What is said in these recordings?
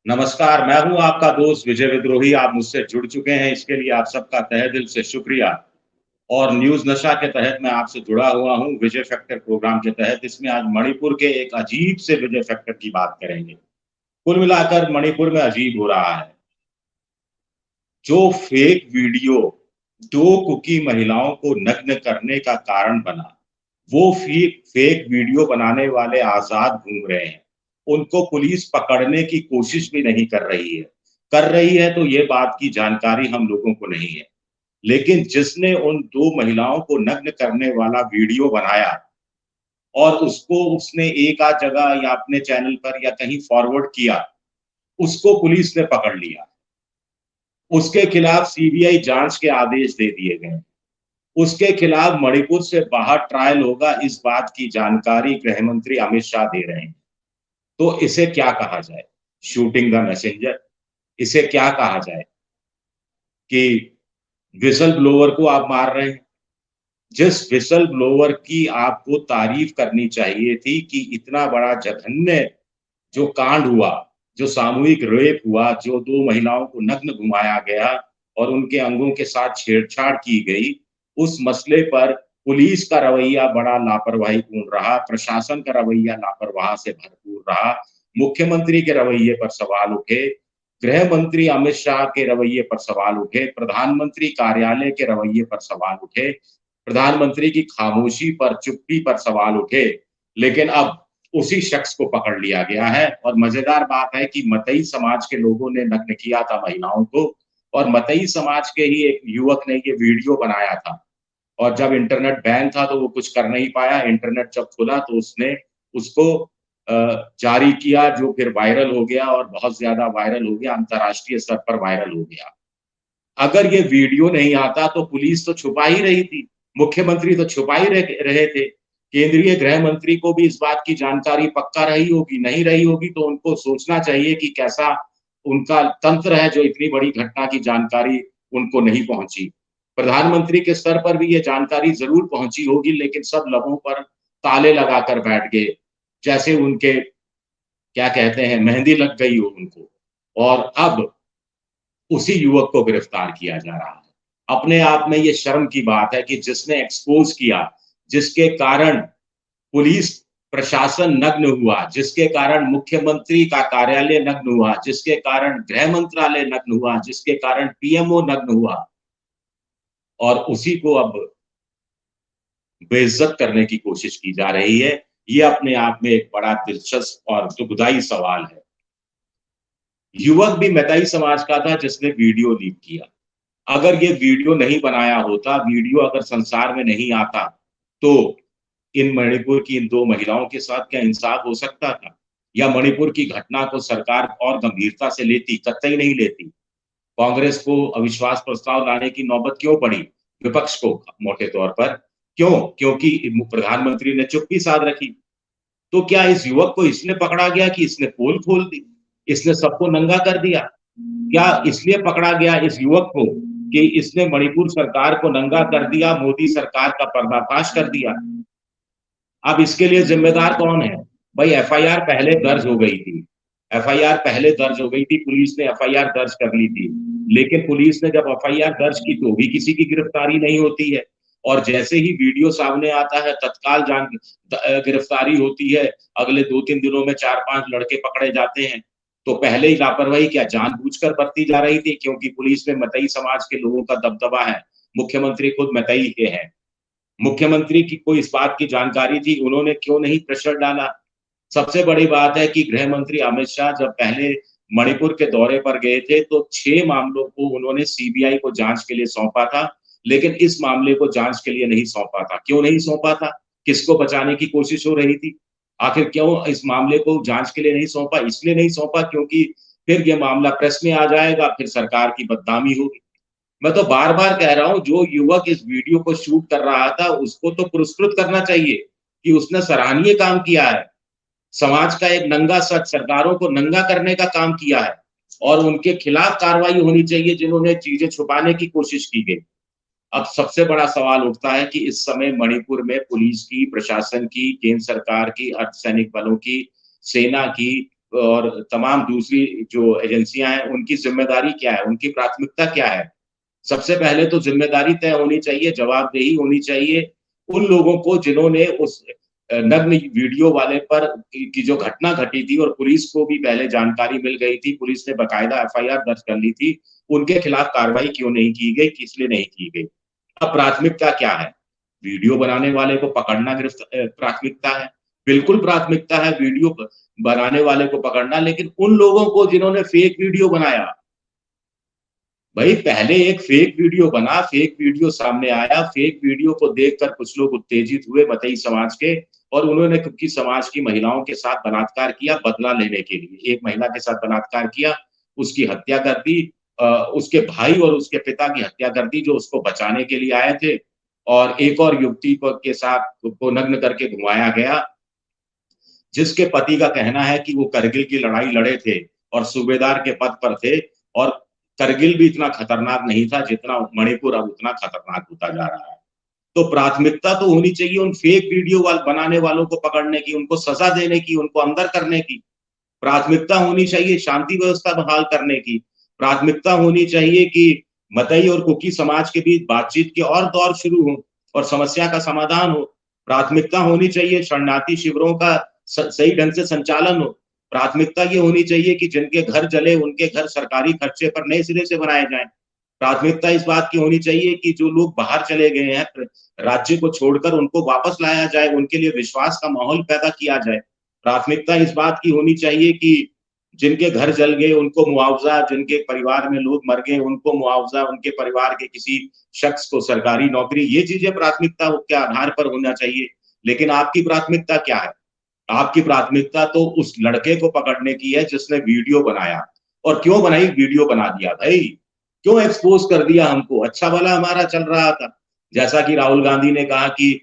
नमस्कार, मैं हूँ आपका दोस्त विजय विद्रोही। आप मुझसे जुड़ चुके हैं, इसके लिए आप सबका तहे दिल से शुक्रिया। और न्यूज़ नशा के तहत मैं आपसे जुड़ा हुआ हूँ, विजय फैक्टर प्रोग्राम के तहत। इसमें आज मणिपुर के एक अजीब से विजय फैक्टर की बात करेंगे। कुल मिलाकर मणिपुर में अजीब हो रहा है। जो फेक वीडियो 2 कुकी महिलाओं को नग्न करने का कारण बना, वो फेक वीडियो बनाने वाले आज़ाद घूम रहे हैं। उनको पुलिस पकड़ने की कोशिश भी नहीं कर रही है। कर रही है तो ये बात की जानकारी हम लोगों को नहीं है। लेकिन जिसने उन 2 महिलाओं को नग्न करने वाला वीडियो बनाया और उसको उसने एक आध जगह या अपने चैनल पर या कहीं फॉरवर्ड किया, उसको पुलिस ने पकड़ लिया। उसके खिलाफ सीबीआई जांच के आदेश दे दिए गए। उसके खिलाफ मणिपुर से बाहर ट्रायल होगा, इस बात की जानकारी गृह मंत्री अमित शाह दे रहे हैं। तो इसे क्या कहा जाए? Shooting the messenger. इसे क्या कहा जाए कि व्हिसल ब्लोवर को आप मार रहे हैं? जिस व्हिसल ब्लोवर की आपको तारीफ करनी चाहिए थी कि इतना बड़ा जघन्य जो कांड हुआ, जो सामूहिक रेप हुआ, जो 2 महिलाओं को नग्न घुमाया गया और उनके अंगों के साथ छेड़छाड़ की गई, उस मसले पर पुलिस का रवैया बड़ा लापरवाहीपूर्ण रहा, प्रशासन का रवैया लापरवाह से भरपूर रहा, मुख्यमंत्री के रवैये पर सवाल उठे, गृह मंत्री अमित शाह के रवैये पर सवाल उठे, प्रधानमंत्री कार्यालय के रवैये पर सवाल उठे, प्रधानमंत्री की खामोशी पर, चुप्पी पर सवाल उठे। लेकिन अब उसी शख्स को पकड़ लिया गया है और मजेदार बात है कि मतई समाज के लोगों ने नग्न किया था महिलाओं को और मतई समाज के ही एक युवक ने ये वीडियो बनाया था। और जब इंटरनेट बैन था तो वो कुछ कर नहीं पाया। इंटरनेट जब खुला तो उसने उसको जारी किया, जो फिर वायरल हो गया और बहुत ज्यादा वायरल हो गया, अंतर्राष्ट्रीय स्तर पर वायरल हो गया। अगर ये वीडियो नहीं आता तो पुलिस तो छुपा ही रही थी, मुख्यमंत्री तो छुपा ही रहे थे। केंद्रीय गृह मंत्री को भी इस बात की जानकारी पक्का रही होगी, नहीं रही होगी तो उनको सोचना चाहिए कि कैसा उनका तंत्र है जो इतनी बड़ी घटना की जानकारी उनको नहीं पहुंची। प्रधानमंत्री के स्तर पर भी ये जानकारी ज़रूर पहुंची होगी, लेकिन सब लोगों पर ताले लगाकर बैठ गए, जैसे उनके क्या कहते हैं मेहंदी लग गई हो उनको। और अब उसी युवक को गिरफ्तार किया जा रहा है। अपने आप में ये शर्म की बात है कि जिसने एक्सपोज़ किया, जिसके कारण पुलिस प्रशासन नग्न हुआ, जिसके कारण मुख्यमंत्री का कार्यालय नग्न हुआ, जिसके कारण गृह मंत्रालय नग्न हुआ, जिसके कारण पीएमओ नग्न हुआ और उसी को अब बेइज्जत करने की कोशिश की जा रही है। ये अपने आप में एक बड़ा दिलचस्प और दुखदाई सवाल है। युवक भी मैतेई समाज का था जिसने वीडियो लीक किया। अगर ये वीडियो नहीं बनाया होता, वीडियो अगर संसार में नहीं आता, तो इन मणिपुर की इन 2 महिलाओं के साथ क्या इंसाफ हो सकता था? या मणिपुर की घटना को सरकार और गंभीरता से लेती? कतई नहीं लेती। कांग्रेस को अविश्वास प्रस्ताव लाने की नौबत क्यों पड़ी? विपक्ष को मोटे तौर पर क्यों? क्योंकि प्रधानमंत्री ने चुप्पी साध रखी। तो क्या इस युवक को इसलिए पकड़ा गया कि इसने पोल खोल दी? इसने सबको नंगा कर दिया? क्या इसलिए पकड़ा गया इस युवक को कि इसने मणिपुर सरकार को नंगा कर दिया, मोदी सरकार का पर्दाफाश कर दिया? अब इसके लिए ज़िम्मेदार कौन है? भई एफआईआर पहले दर्ज हो गई थी। एफआईआर पहले दर्ज हो गई थी, पुलिस ने एफआईआर दर्ज कर ली थी। लेकिन पुलिस ने जब एफआईआर दर्ज की तो भी किसी की गिरफ्तारी नहीं होती है और जैसे ही वीडियो सामने आता है तत्काल गिरफ्तारी होती है। अगले 2-3 दिनों में 4-5 लड़के पकड़े जाते हैं। तो पहले ही लापरवाही क्या जानबूझकर बरती जा रही थी? क्योंकि पुलिस में मतई समाज के लोगों का दबदबा है। मुख्यमंत्री खुद मतई के हैं। मुख्यमंत्री की को इस बात की जानकारी थी, उन्होंने क्यों नहीं प्रेशर डाला? सबसे बड़ी बात है कि गृह मंत्री अमित शाह जब पहले मणिपुर के दौरे पर गए थे, तो 6 मामलों को उन्होंने सीबीआई को जांच के लिए सौंपा था, लेकिन इस मामले को जांच के लिए नहीं सौंपा था। क्यों नहीं सौंपा था? किसको बचाने की कोशिश हो रही थी? आखिर क्यों इस मामले को जांच के लिए नहीं सौंपा? इसलिए नहीं सौंपा क्योंकि फिर ये मामला प्रेस में आ जाएगा, फिर सरकार की बदनामी होगी। मैं तो बार-बार कह रहा हूँ, जो युवक इस वीडियो को शूट कर रहा था, उसको तो पुरस्कृत करना चाहिए कि उसने सराहनीय काम किया है। समाज का एक नंगा सच सरकारों को नंगा करने का काम किया है और उनके खिलाफ कार्रवाई होनी चाहिए जिन्होंने चीजें छुपाने की कोशिश की गई। अब सबसे बड़ा सवाल उठता है कि इस समय मणिपुर में पुलिस की, प्रशासन की, केंद्र सरकार की, अर्धसैनिक बलों की, सेना की और तमाम दूसरी जो एजेंसियां हैं उनकी जिम्मेदारी क्या है, उनकी प्राथमिकता क्या है। सबसे पहले तो जिम्मेदारी तय होनी चाहिए, जवाबदेही होनी चाहिए उन लोगों को जिन्होंने उस नग्न वीडियो वाले पर की जो घटना घटी थी और पुलिस को भी पहले जानकारी मिल गई थी, पुलिस ने बकायदा एफआईआर दर्ज कर ली थी, उनके खिलाफ कार्रवाई क्यों नहीं की गई, किस लिए नहीं की गई। अब प्राथमिकता क्या है? वीडियो बनाने वाले को पकड़ना प्राथमिकता है। बिल्कुल प्राथमिकता है वीडियो बनाने वाले को पकड़ना, लेकिन उन लोगों को जिन्होंने फेक वीडियो बनाया, भाई पहले एक फेक वीडियो बना, फेक वीडियो सामने आया, फेक वीडियो को देखकर कुछ लोग उत्तेजित हुए मतई समाज के और उन्होंने क्योंकि समाज की महिलाओं के साथ बलात्कार किया बदला लेने के लिए। एक महिला के साथ बलात्कार किया, उसकी हत्या कर दी, उसके भाई और उसके पिता की हत्या कर दी जो उसको बचाने के लिए आए थे, और एक और युवती के साथ को नग्न करके घुमाया गया, जिसके पति का कहना है कि वो करगिल की लड़ाई लड़े थे और सूबेदार के पद पर थे, और करगिल भी इतना खतरनाक नहीं था जितना मणिपुर अब उतना खतरनाक होता जा रहा है। तो प्राथमिकता तो होनी चाहिए उन फेक वीडियो बनाने वालों को पकड़ने की, उनको सजा देने की, उनको अंदर करने की। प्राथमिकता होनी चाहिए शांति व्यवस्था बहाल करने की। प्राथमिकता होनी चाहिए कि मतई और कुकी समाज के बीच बातचीत के और दौर शुरू हो और समस्या का समाधान हो। प्राथमिकता होनी चाहिए शरणार्थी शिविरों का सही ढंग से संचालन हो। प्राथमिकता ये होनी चाहिए कि जिनके घर जले उनके घर सरकारी खर्चे पर नए सिरे से बनाए जाएं। प्राथमिकता इस बात की होनी चाहिए कि जो लोग बाहर चले गए हैं राज्य को छोड़कर उनको वापस लाया जाए, उनके लिए विश्वास का माहौल पैदा किया जाए। प्राथमिकता इस बात की होनी चाहिए कि जिनके घर जल गए उनको मुआवजा, जिनके परिवार में लोग मर गए उनको मुआवजा, उनके परिवार के किसी शख्स को सरकारी नौकरी, ये चीजें प्राथमिकता के आधार पर होना चाहिए। लेकिन आपकी प्राथमिकता क्या है? आपकी प्राथमिकता तो उस लड़के को पकड़ने की है जिसने वीडियो बनाया। और क्यों बनाई? वीडियो बना दिया भाई, क्यों एक्सपोज कर दिया हमको? अच्छा भला हमारा चल रहा था। जैसा कि राहुल गांधी ने कहा कि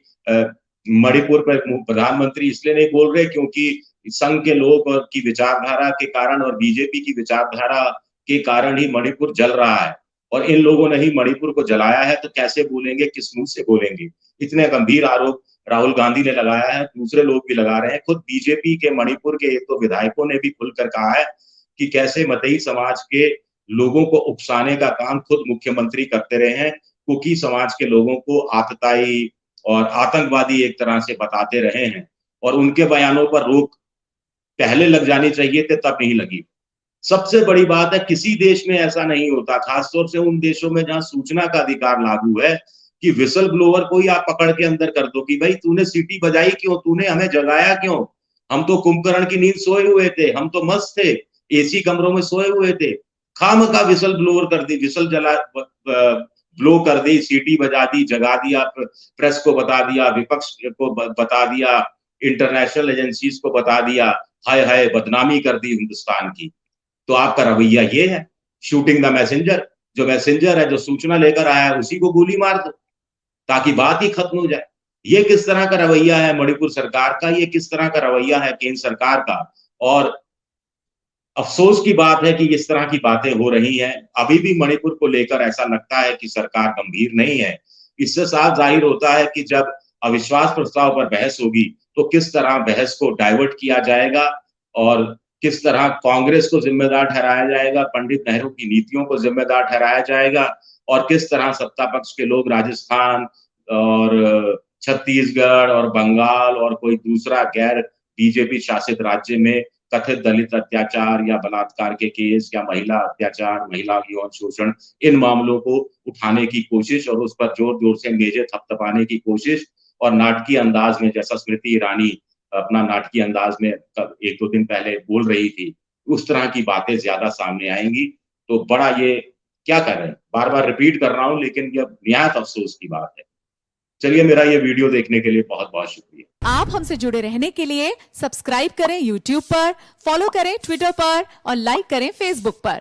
मणिपुर पर प्रधानमंत्री इसलिए नहीं बोल रहे क्योंकि संघ के लोग और की विचारधारा के कारण और बीजेपी की विचारधारा के कारण ही मणिपुर जल रहा है, और इन लोगों ने ही मणिपुर को जलाया है, तो कैसे बोलेंगे, किस मुंह से बोलेंगे? इतने गंभीर आरोप राहुल गांधी ने लगाया है, दूसरे लोग भी लगा रहे हैं। खुद बीजेपी के मणिपुर के तो विधायकों ने भी खुलकर कहा है कि कैसे मतई समाज के लोगों को उकसाने का काम खुद मुख्यमंत्री करते रहे हैं, कुकी समाज के लोगों को आतताई और आतंकवादी एक तरह से बताते रहे हैं, और उनके बयानों पर रोक पहले लग जानी चाहिए थी, तब नहीं लगी। सबसे बड़ी बात है, किसी देश में ऐसा नहीं होता, खासतौर से उन देशों में जहां सूचना का अधिकार लागू है, कि विसल ब्लोअर को ही आप पकड़ के अंदर कर दो कि भाई तूने सीटी बजाई क्यों, तूने हमें जगाया क्यों? हम तो कुंभकर्ण की नींद सोए हुए थे, हम तो मस्त थे, एसी कमरों में सोए हुए थे। खामखा विसल ब्लोअर कर दी, विसल जला ब्लो कर दी, सीटी बजा दी, जगा दिया, प्रेस को बता दिया, विपक्ष को बता दिया, इंटरनेशनल एजेंसीज को बता दिया, हाय हाय बदनामी कर दी हिंदुस्तान की। तो आपका रवैया ये है, शूटिंग द मैसेंजर, जो मैसेंजर है जो सूचना लेकर आया है उसी को गोली मार दो ताकि बात ही खत्म हो जाए। ये किस तरह का रवैया है मणिपुर सरकार का, ये किस तरह का रवैया है केंद्र सरकार का? और अफसोस की बात है कि इस तरह की बातें हो रही हैं। अभी भी मणिपुर को लेकर ऐसा लगता है कि सरकार गंभीर नहीं है। इससे साफ जाहिर होता है कि जब अविश्वास प्रस्ताव पर बहस होगी तो किस तरह बहस को डाइवर्ट किया जाएगा और किस तरह कांग्रेस को जिम्मेदार ठहराया जाएगा, पंडित नेहरू की नीतियों को जिम्मेदार ठहराया जाएगा, और किस तरह सत्ता पक्ष के लोग राजस्थान और छत्तीसगढ़ और बंगाल और कोई दूसरा गैर बीजेपी शासित राज्य में कथित दलित अत्याचार या बलात्कार के केस या महिला अत्याचार, महिला यौन शोषण, इन मामलों को उठाने की कोशिश और उस पर जोर जोर से मेजे थपथपाने की कोशिश, और नाटकीय अंदाज में, जैसा स्मृति ईरानी अपना नाटकीय अंदाज में एक दो दिन पहले बोल रही थी, उस तरह की बातें ज्यादा सामने आएंगी। तो बड़ा ये क्या कर रहे हैं, बार बार रिपीट कर रहा हूं, लेकिन यह निहायत अफसोस की बात है। चलिए, मेरा ये वीडियो देखने के लिए बहुत बहुत शुक्रिया। आप हमसे जुड़े रहने के लिए सब्सक्राइब करें YouTube पर, फॉलो करें Twitter पर और लाइक करें Facebook पर।